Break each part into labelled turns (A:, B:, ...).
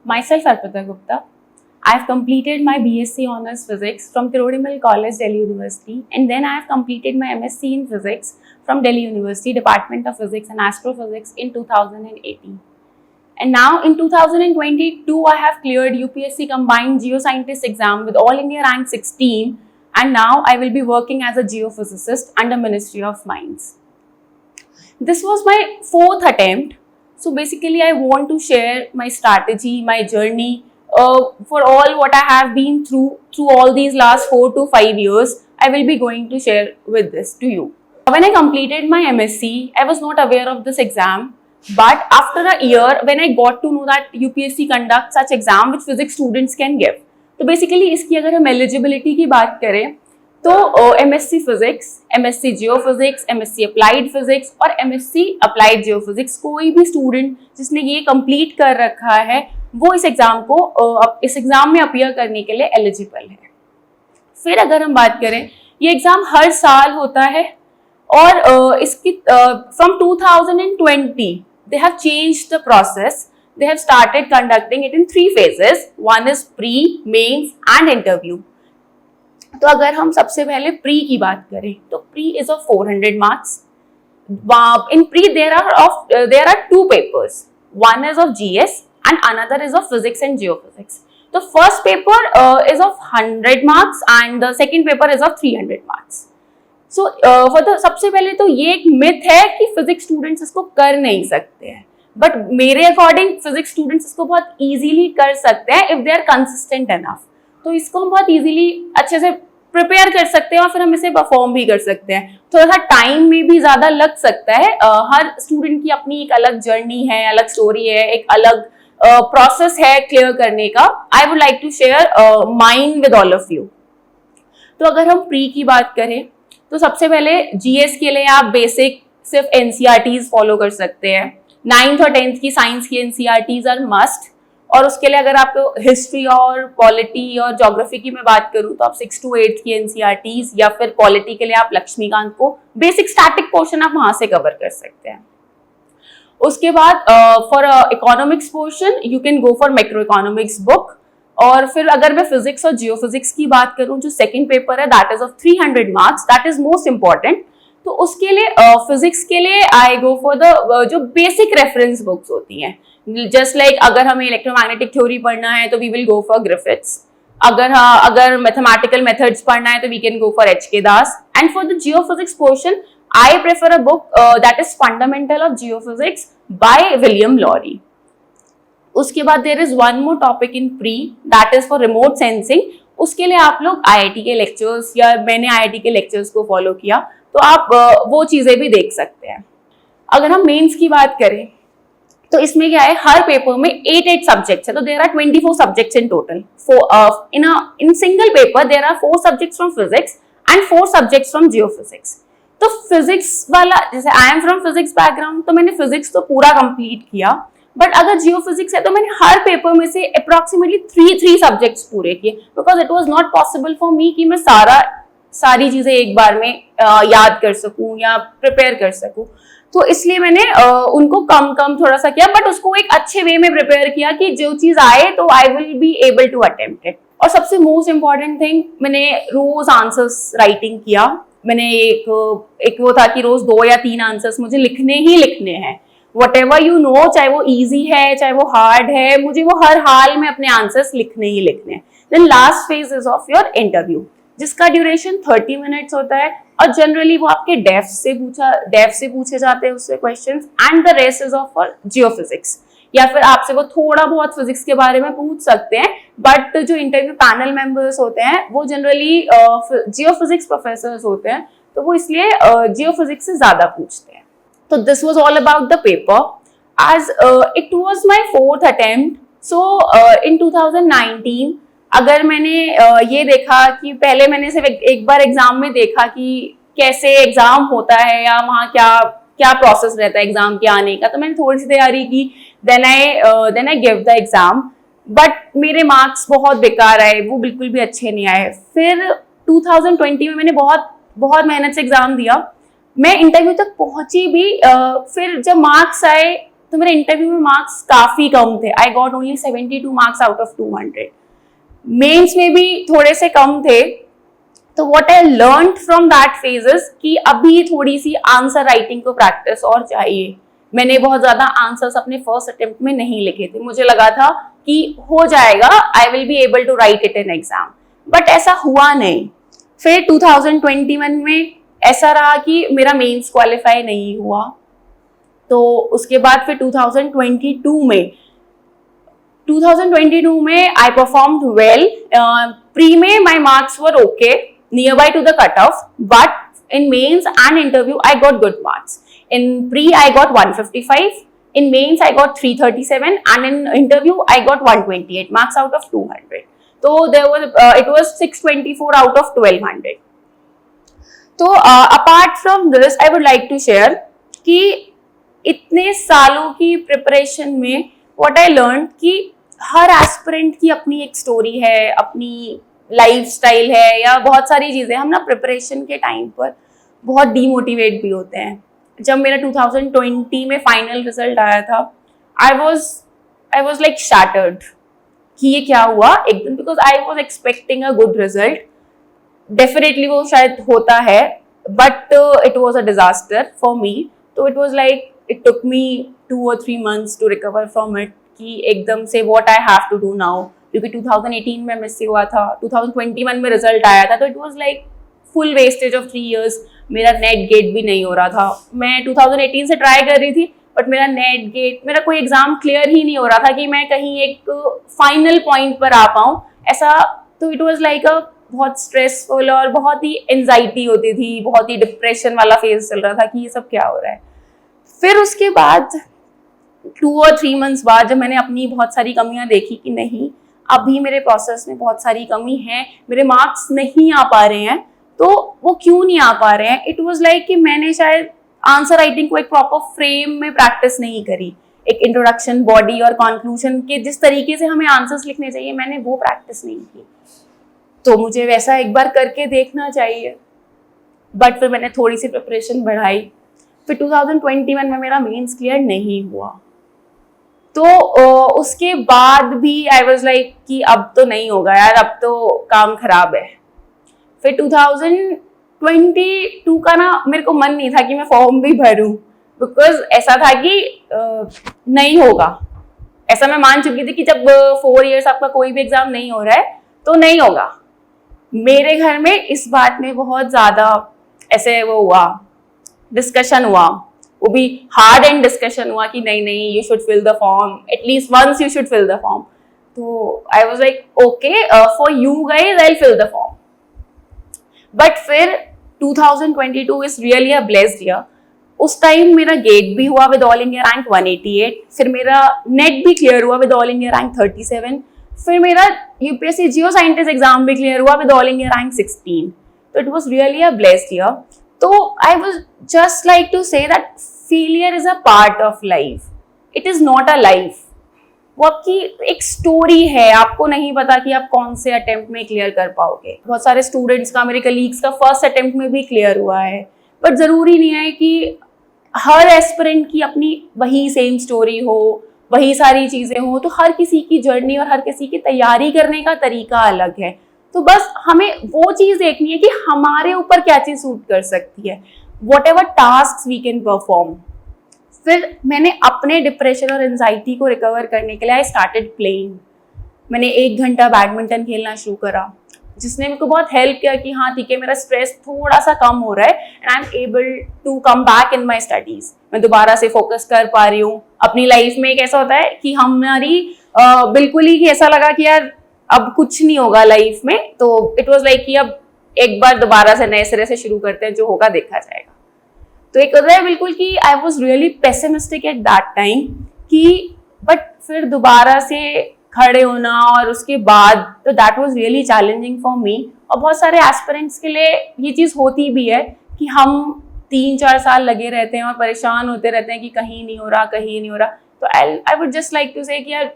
A: Myself, Arpita Gupta. I have completed my BSc Honours Physics from Tirodimal College, Delhi University, and then I have completed my MSc in Physics from Delhi University, Department of Physics and Astrophysics in 2018. And now in 2022, I have cleared UPSC Combined Geoscientist exam with All India rank 16, and now I will be working as a geophysicist under Ministry of Mines. This was my 4th attempt. So basically, I want to share my strategy, my journey for all what I have been through all these last 4 to 5 years. I will be going to share with this to you. When I completed my MSc, I was not aware of this exam. But after a year, when I got to know that UPSC conducts such exam which physics students can give, तो basically इसकी अगर हम eligibility की बात करें तो MSc Physics, MSc Geophysics, MSc Applied Physics और MSc Applied Geophysics कोई भी स्टूडेंट जिसने ये कंप्लीट कर रखा है वो इस एग्जाम में अपीयर करने के लिए एलिजिबल है। फिर अगर हम बात करें, ये एग्जाम हर साल होता है और इसकी from 2020 they have changed the process. They have started conducting it in 3 phases. One is pre, mains and interview. तो अगर हम सबसे पहले प्री की बात करें तो pre is of 400 marks. In pre there are 2 papers. One is of GS and another is of physics and geophysics. The first paper is of 100 marks and the second paper is of 300 marks. So सबसे पहले तो ये एक myth है कि physics students इसको कर नहीं सकते हैं, बट मेरे अकॉर्डिंग फिजिक्स स्टूडेंट्स इसको बहुत इजीली कर सकते हैं if they are consistent enough. तो इसको हम बहुत इजीली अच्छे से प्रिपेयर कर सकते हैं और फिर हम इसे परफॉर्म भी कर सकते हैं. थोड़ा सा टाइम में भी ज्यादा लग सकता है. हर स्टूडेंट की अपनी एक अलग जर्नी है, अलग स्टोरी है, एक अलग प्रोसेस है क्लियर करने का. I would like to share mine with all of you. तो अगर हम प्री की बात करें तो सबसे पहले जीएस के लिए आप बेसिक सिर्फ एनसीईआरटीज फॉलो कर सकते हैं. 9th और 10th की साइंस की एनसीईआरटीज आर मस्ट. और उसके लिए अगर आपको हिस्ट्री और पॉलिटी और ज्योग्राफी की मैं बात करूं तो आप 6th to 8th की एनसीईआरटीज या फिर पॉलिटी के लिए आप लक्ष्मीकांत को बेसिक स्टैटिक पोर्शन आप वहां से कवर कर सकते हैं. उसके बाद for economics portion you can go for macro economics book. और फिर अगर मैं फिजिक्स और जियोफिजिक्स की बात करूं, जो सेकंड पेपर है that is of 300 marks, that is most important. तो उसके लिए फिजिक्स के लिए आई गो फॉर द जो बेसिक रेफरेंस बुक्स होती हैं. जस्ट लाइक अगर हमें इलेक्ट्रोमैग्नेटिक थ्योरी पढ़ना है तो we will go for Griffiths. अगर मैथमेटिकल मेथड्स पढ़ना है तो we can go for H K. Das. And for the geophysics portion I prefer a book that is fundamental of geophysics by William Lowrie. उसके बाद there is one more topic in pre that is for remote sensing. उसके लिए आप लोग IIT के lectures या मैंने IIT के लेक्चर्स को फॉलो किया तो आप वो चीजें भी देख सकते हैं. अगर हम मेंस की बात करें तो इसमें क्या है, हर पेपर में 8 सब्जेक्ट्स है. तो there are 24 subjects in total. In single paper there are 4 subjects from physics and 4 subjects from geophysics. तो फिजिक्स वाला, जैसे I am from physics background, तो मैंने फिजिक्स तो पूरा कंप्लीट किया. बट अगर जियोफिजिक्स है तो मैंने हर पेपर में से अप्रोक्सीमेटली 3 सब्जेक्ट्स पूरे किए, because it was not possible for me कि मैं सारी चीजें एक बार में याद कर सकूं या प्रिपेयर कर सकूं. तो इसलिए मैंने उनको कम थोड़ा सा किया, बट उसको एक अच्छे वे में प्रिपेयर किया कि जो चीज आए तो I will be able to attempt it. और सबसे मोस्ट इंपॉर्टेंट थिंग, मैंने रोज आंसर्स राइटिंग किया. मैंने एक वो था कि रोज 2 या 3 आंसर्स मुझे लिखने ही लिखने हैं. Whatever you know, चाहे वो easy है चाहे वो hard है, मुझे वो हर हाल में अपने आंसर्स लिखने ही लिखने हैं. Then last phase is of your interview, जिसका ड्यूरेशन 30 मिनट्स होता है और जनरली वो आपके डेफ से पूछे जाते हैं उससे questions. And the rest is of for geophysics, या फिर आपसे वो थोड़ा बहुत फिजिक्स के बारे में पूछ सकते हैं. बट जो इंटरव्यू पैनल मेंबर्स होते हैं वो जनरली जियोफिजिक्स प्रोफेसर्स होते हैं, तो वो इसलिए जियोफिजिक्स से ज्यादा पूछते हैं. So this was all about the paper. As it was my 4th attempt, so in 2019 अगर मैंने ये देखा कि पहले मैंने सिर्फ एक बार एग्जाम में देखा कि कैसे एग्जाम होता है या वहाँ क्या प्रोसेस रहता है एग्जाम के आने का, तो मैंने थोड़ी सी तैयारी की. Then I give the exam, but मेरे मार्क्स बहुत बेकार आए, वो बिल्कुल भी अच्छे नहीं आए. फिर 2020 में मैंने बहुत मेहनत से एग्जाम दिया. मैं इंटरव्यू तक पहुंची भी. फिर जब मार्क्स आए तो मेरे इंटरव्यू में मार्क्स काफ़ी कम थे. I got only 72 marks out of 200. Mains में भी थोड़े से कम थे. तो what I learn from that phases कि अभी थोड़ी सी आंसर राइटिंग को प्रैक्टिस और चाहिए. मैंने बहुत ज्यादा आंसर्स अपने फर्स्ट अटेम्प्ट में नहीं लिखे थे. मुझे लगा था कि हो जाएगा, I will be able to write it in exam, but ऐसा हुआ नहीं. फिर 2021 में ऐसा रहा कि मेरा मेंस क्वालिफाई नहीं हुआ. तो उसके बाद फिर 2022 में आई परफॉर्म्ड वेल. प्री में माई marks were okay, nearby to the cutoff, but in mains and interview I got good marks. In pre I got 155, in mains I got 337, and in interview I got 128 marks out of 200. So there was it was 624 out of 1200. So apart from this I would like to share कि इतने सालों की preparation में what I learned कि हर aspirant की अपनी एक story है, अपनी लाइफ स्टाइल है, या बहुत सारी चीज़ें. हम ना प्रिपरेशन के टाइम पर बहुत डीमोटिवेट भी होते हैं. जब मेरा 2020 में फाइनल रिजल्ट आया था, आई वॉज लाइक शैटर्ड कि ये क्या हुआ एकदम, because I was expecting a good result. Definitely वो शायद होता है, but it was a disaster for me. तो it was like it took me 2 or 3 months to recover from it कि एकदम से what I have to do now. क्योंकि 2018 में मिस हुआ था, 2021 में रिजल्ट आया था, तो it was like full wastage of 3 years. मेरा नेट गेट भी नहीं हो रहा था. मैं 2018 से ट्राई कर रही थी, बट मेरा नेट गेट, मेरा कोई एग्जाम क्लियर ही नहीं हो रहा था कि मैं कहीं एक फाइनल पॉइंट पर आ पाऊँ ऐसा. तो इट वाज लाइक अ बहुत स्ट्रेसफुल और बहुत ही एंजाइटी होती थी, बहुत ही डिप्रेशन वाला फेज चल रहा था कि ये सब क्या हो रहा है. फिर उसके बाद 2 or 3 months बाद जब मैंने अपनी बहुत सारी कमियां देखी कि नहीं, अभी मेरे प्रोसेस में बहुत सारी कमी है, मेरे मार्क्स नहीं आ पा रहे हैं. तो वो क्यों नहीं आ पा रहे हैं? इट वाज लाइक कि मैंने शायद आंसर राइटिंग को एक प्रॉपर फ्रेम में प्रैक्टिस नहीं करी. एक इंट्रोडक्शन, बॉडी और कंक्लूजन के जिस तरीके से हमें आंसर्स लिखने चाहिए, मैंने वो प्रैक्टिस नहीं की. तो मुझे वैसा एक बार करके देखना चाहिए. बट फिर मैंने थोड़ी सी प्रिपरेशन बढ़ाई. फिर 2021 में मेरा मेंस क्लियर नहीं हुआ. तो उसके बाद भी आई वॉज लाइक कि अब तो नहीं होगा यार, अब तो काम खराब है. फिर 2022 का ना मेरे को मन नहीं था कि मैं फॉर्म भी भरूं, बिकॉज ऐसा था कि नहीं होगा. ऐसा मैं मान चुकी थी कि जब 4 years आपका कोई भी एग्जाम नहीं हो रहा है तो नहीं होगा. मेरे घर में इस बात में बहुत ज़्यादा ऐसे वो हुआ, डिस्कशन हुआ, वो भी हार्ड एंड डिस्कशन हुआ कि नहीं you should fill the form, at least once you should fill the form. तो I was like okay, for you guys I will fill the form. But फिर 2022 is really a blessed year. उस time मेरा GATE भी हुआ with all India rank 188. फिर मेरा net भी clear हुआ विद ऑल इंडिया रैंक 37. फिर मेरा यूपीएससी जियो साइंटिस्ट एग्जाम भी क्लियर हुआ विद ऑल इंडिया रैंक 16. तो it was really a blessed year. तो I would just like to say that failure is a part of life. It is not a life. वो आपकी एक story है. आपको नहीं पता कि आप कौन से अटेम्प्ट में क्लियर कर पाओगे. बहुत सारे स्टूडेंट्स का, मेरे कलीग्स का फर्स्ट अटेम्प्ट में भी क्लियर हुआ है. बट ज़रूरी नहीं है कि हर एस्पिरेंट की अपनी वही सेम स्टोरी हो, वही सारी चीज़ें हो. तो हर किसी की जर्नी और हर किसी की तैयारी करने का तरीका अलग है. तो बस हमें वो चीज़ देखनी है कि हमारे ऊपर क्या चीज़ सूट कर सकती है. Whatever task we can perform. फिर मैंने अपने डिप्रेशन और एंजाइटी को रिकवर करने के लिए आई स्टार्टेड प्लेइंग. मैंने 1 घंटा बैडमिंटन खेलना शुरू करा, जिसने मेरे को बहुत हेल्प किया कि हाँ ठीक है, मेरा स्ट्रेस थोड़ा सा कम हो रहा है and I am able to come back in my studies. मैं दोबारा से फोकस कर पा रही हूँ अपनी लाइफ में. एक ऐसा होता है कि हमारी बिल्कुल ही ऐसा लगा कि यार अब कुछ नहीं होगा लाइफ में. तो इट वॉज लाइक कि अब एक बार दोबारा से नए सिरे से शुरू करते हैं, जो होगा देखा जाएगा. तो एक होता है बिल्कुल कि I was really pessimistic at that time कि, बट फिर दोबारा से खड़े होना और उसके बाद, तो that was really challenging for me. और बहुत सारे एस्पिरेंट्स के लिए ये चीज़ होती भी है कि हम 3-4 साल लगे रहते हैं और परेशान होते रहते हैं कि कहीं नहीं हो रहा, कहीं नहीं हो रहा. तो I would just like to say कि यार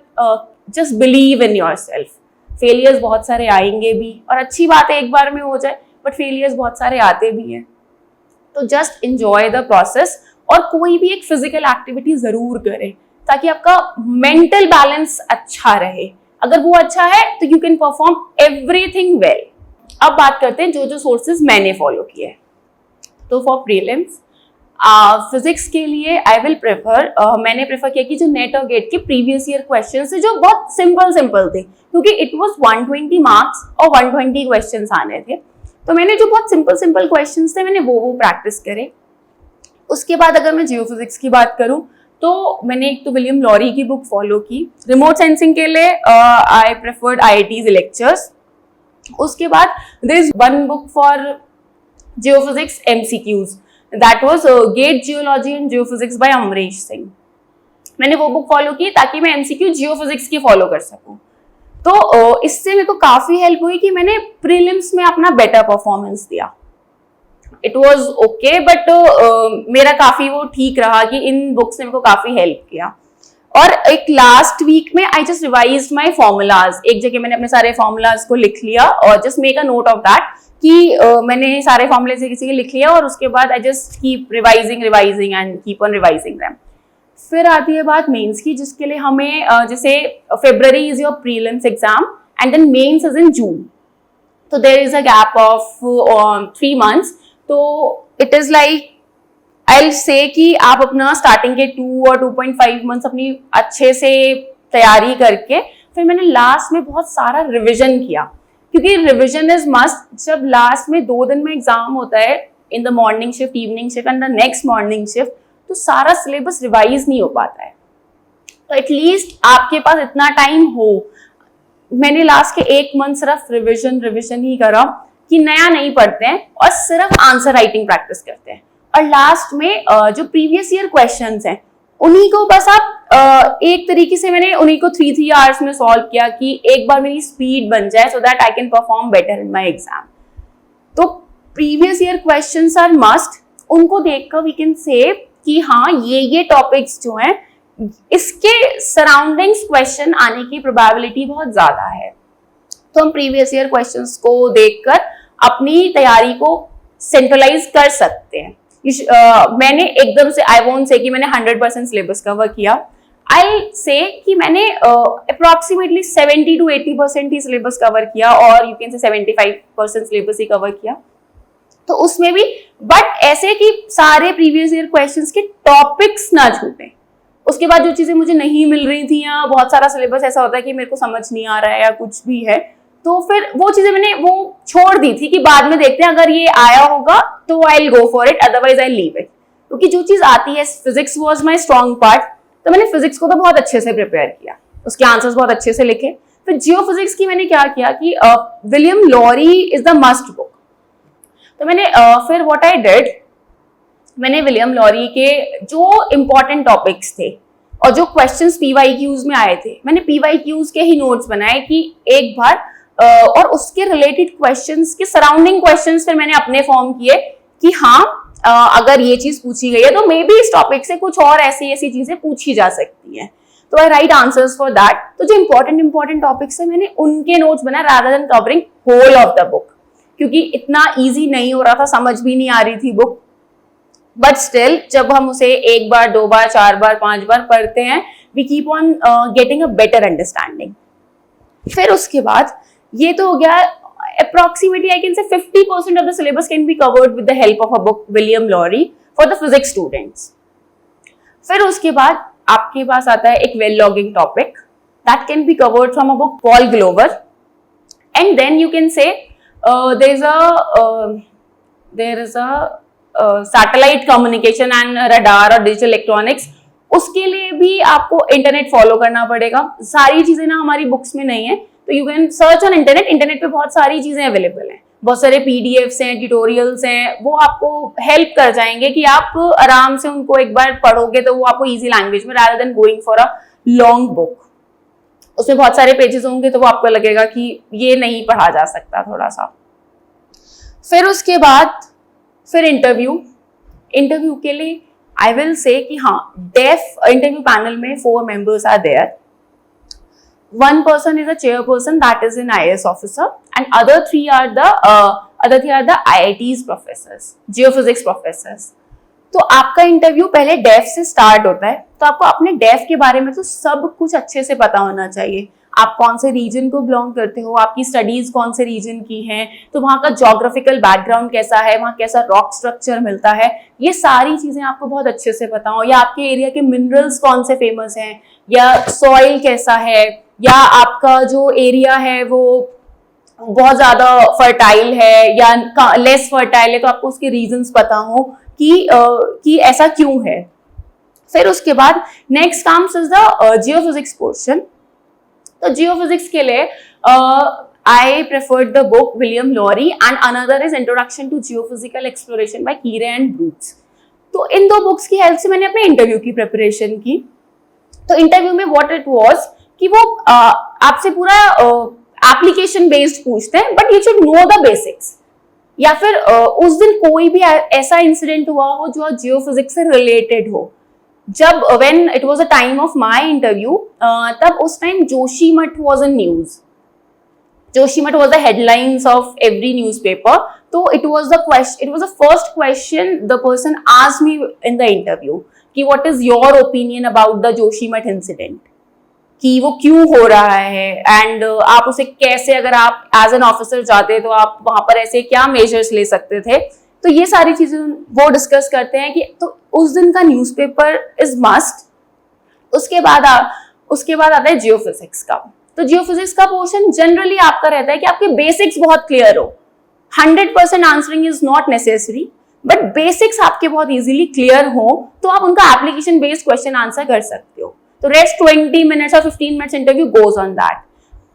A: just believe in yourself. Failures बहुत सारे आएंगे भी, और अच्छी बात है एक बार में हो जाए, बट फेलियर्स बहुत सारे आते भी हैं. तो जस्ट इंजॉय द प्रोसेस. और कोई भी एक फिजिकल एक्टिविटी ज़रूर करें. ताकि आपका मेंटल बैलेंस अच्छा रहे। अगर वो अच्छा है तो you can perform everything well. अब बात करते हैं जो जो सोर्सेज मैंने फॉलो किए। तो फॉर प्रीलिम्स फिजिक्स के लिए आई विल प्रेफर, मैंने प्रेफर किया कि जो नेट और गेट के प्रीवियस ईयर क्वेश्चन थे जो बहुत सिंपल थे, क्योंकि इट वाज 120 मार्क्स और 120 क्वेश्चंस आने थे, तो मैंने जो बहुत सिंपल क्वेश्चंस थे मैंने वो प्रैक्टिस करे। उसके बाद अगर मैं जियोफिजिक्स की बात करूं तो मैंने एक तो विलियम लॉरी की बुक फॉलो की। रिमोट सेंसिंग के लिए आई प्रेफर्ड IIT's लेक्चर्स। उसके बाद there is one book for geophysics MCQs, that was GATE geology and geophysics by Amrish Singh. मैंने वो बुक फॉलो की ताकि मैं MCQ जियोफिजिक्स की फॉलो कर सकूं। तो इससे मेरे को काफी हेल्प हुई कि मैंने प्रीलिम्स में अपना बेटर परफॉर्मेंस दिया। इट वॉज ओके, बट मेरा काफी वो ठीक रहा कि इन बुक्स ने मेरे को काफी हेल्प किया। और एक लास्ट वीक में I just revised my formulas. एक जगह मैंने अपने सारे फॉर्मूलाज को लिख लिया और just make a note of that कि मैंने सारे फॉर्मूले से किसी के लिख लिया, और उसके बाद I just keep revising and keep on revising them. फिर आती है बात मेंस की, जिसके लिए हमें जैसे February is your prelims exam and then mains is in June, तो there is a gap of 3 months। तो it is like I will say कि आप अपना स्टार्टिंग के 2 और 2.5 months अपनी अच्छे से तैयारी करके फिर मैंने लास्ट में बहुत सारा रिविजन किया, क्योंकि रिविजन इज मस्ट। जब लास्ट में 2 दिन में एग्जाम होता है, in the morning shift, evening shift and the next morning shift, तो सारा सिलेबस रिवाइज नहीं हो पाता है। तो एटलीस्ट आपके पास इतना टाइम हो। मैंने लास्ट के 1 month सिर्फ रिविजन ही करा कि नया नहीं पढ़ते हैं और सिर्फ आंसर राइटिंग प्रैक्टिस करते हैं। और लास्ट में जो प्रीवियस ईयर क्वेश्चंस हैं उन्हीं को बस आप एक तरीके से मैंने उन्हीं को 3 hours में सॉल्व किया कि एक बार मेरी स्पीड बन जाए so that I can perform better in my exam. तो previous year questions are must. उनको देखकर वी कैन से कि हाँ ये टॉपिक्स जो हैं इसके सराउंडिंग्स क्वेश्चन आने की प्रोबेबिलिटी बहुत ज्यादा है। तो हम प्रीवियस ईयर क्वेश्चंस को देखकर अपनी तैयारी को सेंट्रलाइज कर सकते हैं। मैंने एकदम से आई वोंट से कि मैंने 100% सिलेबस कवर किया। आई से कि मैंने approximately 70 to 80% he syllabus cover किया, और you can say 75% syllabus he cover किया। तो उसमें भी बट ऐसे कि सारे प्रीवियस ईयर क्वेश्चंस के टॉपिक्स ना छूटे। उसके बाद जो चीजें मुझे नहीं मिल रही थी, या बहुत सारा सिलेबस ऐसा होता है कि मेरे को समझ नहीं आ रहा है या कुछ भी है, तो फिर वो चीजें मैंने वो छोड़ दी थी कि बाद में देखते हैं, अगर ये आया होगा तो I will go for it, otherwise I leave it. क्योंकि जो चीज आती है, physics was my strong part, तो मैंने फिजिक्स को तो बहुत अच्छे से प्रिपेयर किया, उसके आंसर्स बहुत अच्छे से लिखे। फिर जियोफिजिक्स की मैंने क्या किया कि William Lowrie is the must book. तो मैंने फिर व्हाट आई डिड, मैंने विलियम लॉरी के जो इंपॉर्टेंट टॉपिक्स थे और जो क्वेश्चंस PYQs में आए थे, मैंने PYQs के ही नोट्स बनाए कि एक बार और उसके रिलेटेड क्वेश्चंस के सराउंडिंग क्वेश्चंस फिर मैंने अपने फॉर्म किए कि हाँ अगर ये चीज पूछी गई है तो मे बी इस टॉपिक से कुछ और ऐसी चीजें पूछी जा सकती हैं, तो I write answers for that. तो जो इंपॉर्टेंट टॉपिक्स है मैंने उनके नोट्स बनाए rather than covering whole of the book, क्योंकि इतना ईजी नहीं हो रहा था, समझ भी नहीं आ रही थी बुक। बट स्टिल जब हम उसे 1 बार 2 बार 4 बार 5 बार पढ़ते हैं, we keep on getting a better understanding. फिर उसके बाद ये तो हो गया approximately I can say 50% of the syllabus can be covered with the help of a book William Lowry for the physics students. फिर उसके बाद आपके पास आता है एक well logging topic that can be covered from a book Paul Glover, and then you can say there is a satellite communication and radar और digital electronics। उसके लिए भी आपको इंटरनेट फॉलो करना पड़ेगा। सारी चीजें ना हमारी बुक्स में नहीं है, तो you can search on internet पे बहुत सारी चीजें अवेलेबल हैं, बहुत सारे PDFs हैं, ट्यूटोरियल्स हैं, वो आपको हेल्प कर जाएंगे कि आप आराम से उनको एक बार पढ़ोगे तो वो आपको इजी लैंग्वेज में, rather than going for a long book. उसमें बहुत सारे पेजेस होंगे तो वो आपको लगेगा कि ये नहीं पढ़ा जा सकता थोड़ा सा। फिर उसके बाद फिर इंटरव्यू के लिए आई विल से कि हाँ डेफ इंटरव्यू पैनल में 4 members are there. One person is a chairperson, that is an IAS officer, and other three are the IIT's professors, geophysics professors. तो आपका इंटरव्यू पहले डेफ से स्टार्ट होता है, तो आपको अपने डेफ के बारे में तो सब कुछ अच्छे से पता होना चाहिए। आप कौन से रीजन को बिलोंग करते हो, आपकी स्टडीज कौन से रीजन की हैं, तो वहाँ का ज्योग्राफिकल बैकग्राउंड कैसा है, वहाँ कैसा रॉक स्ट्रक्चर मिलता है, ये सारी चीजें आपको बहुत अच्छे से पता हो। या आपके एरिया के मिनरल्स कौन से फेमस हैं, या सॉइल कैसा है, या आपका जो एरिया है वो बहुत ज्यादा फर्टाइल है या लेस फर्टाइल है, तो आपको उसके रीजंस पता हो कि ऐसा क्यों है। फिर उसके बाद next comes is the geophysics portion. तो जियोफिजिक्स के लिए I preferred the book William Lowry and another is Introduction to Geophysical Exploration by Keary and Brooks। तो इन दो बुक्स की हेल्प से मैंने अपने इंटरव्यू की प्रिपरेशन की। तो इंटरव्यू में व्हाट इट वाज कि वो आपसे पूरा एप्लीकेशन बेस्ड पूछते हैं, but you should know the basics. या फिर उस दिन कोई भी ऐसा इंसिडेंट हुआ हो जो जियोफिजिक्स से रिलेटेड हो। जब when it was a time of my interview, तब उस time Joshimath was in news. Joshimath was the headlines of every newspaper. So it was the first question the person asked me in the interview कि what is your opinion about the Joshimath incident, कि वो क्यों हो रहा है and आप उसे कैसे, अगर आप एज एन ऑफिसर जाते तो आप वहां पर ऐसे क्या मेजर्स ले सकते थे। तो ये सारी चीजें वो डिस्कस करते हैं कि तो उस दिन का न्यूज़पेपर इज मस्ट। उसके बाद आता है जियोफिजिक्स का। तो जियोफिजिक्स का पोर्शन जनरली आपका रहता है कि आपके बेसिक्स बहुत क्लियर हो। 100% answering is not necessary, but basics आपके बहुत इजीली क्लियर हो तो आप उनका एप्लीकेशन बेस्ड क्वेश्चन आंसर कर सकते हो। तो रेस्ट 20 मिनट्स और 15 minutes interview goes on that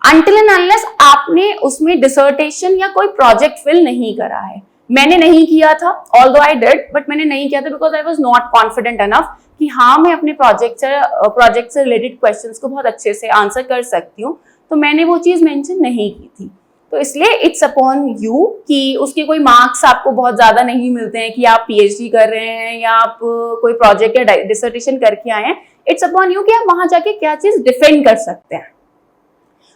A: until and unless आपने उसमें डिसर्टेशन या कोई प्रोजेक्ट फिल नहीं करा है। मैंने नहीं किया था, ऑल्दो आई डिड, बट मैंने नहीं किया था because I was not confident enough कि हाँ मैं अपने प्रोजेक्ट से रिलेटेड क्वेश्चंस को बहुत अच्छे से आंसर कर सकती हूँ। तो मैंने वो चीज मेंशन नहीं की थी। तो इसलिए इट्स अपॉन यू कि उसके कोई मार्क्स आपको बहुत ज्यादा नहीं मिलते हैं कि आप पीएचडी कर रहे हैं या आप कोई प्रोजेक्ट या डिसर्टेशन करके आए हैं। इट्स अपॉन यू कि आप वहां जाके क्या चीज डिफेंड कर सकते हैं।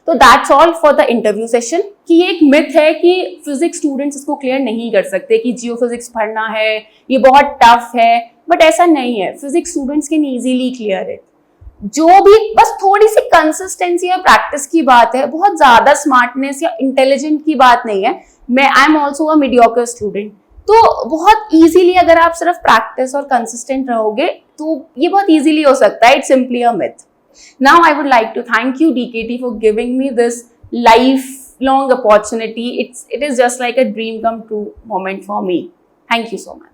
A: तो that's all for the interview session. कि ये एक मिथ है कि फिजिक्स स्टूडेंट्स इसको क्लियर नहीं कर सकते, कि जियोफिजिक्स पढ़ना है ये बहुत टफ है, बट ऐसा नहीं है। Physics students can easily clear it. जो भी बस थोड़ी सी कंसिस्टेंसी और प्रैक्टिस की बात है, बहुत ज्यादा स्मार्टनेस या इंटेलिजेंट की बात नहीं है। I am also a mediocre student. तो बहुत इजीली अगर आप सिर्फ प्रैक्टिस और कंसिस्टेंट रहोगे तो ये बहुत इजीली हो सकता है। It's simply a myth. Now I would like to thank you DKT for giving me this lifelong opportunity. It is just like a dream come true moment for me. Thank you so much.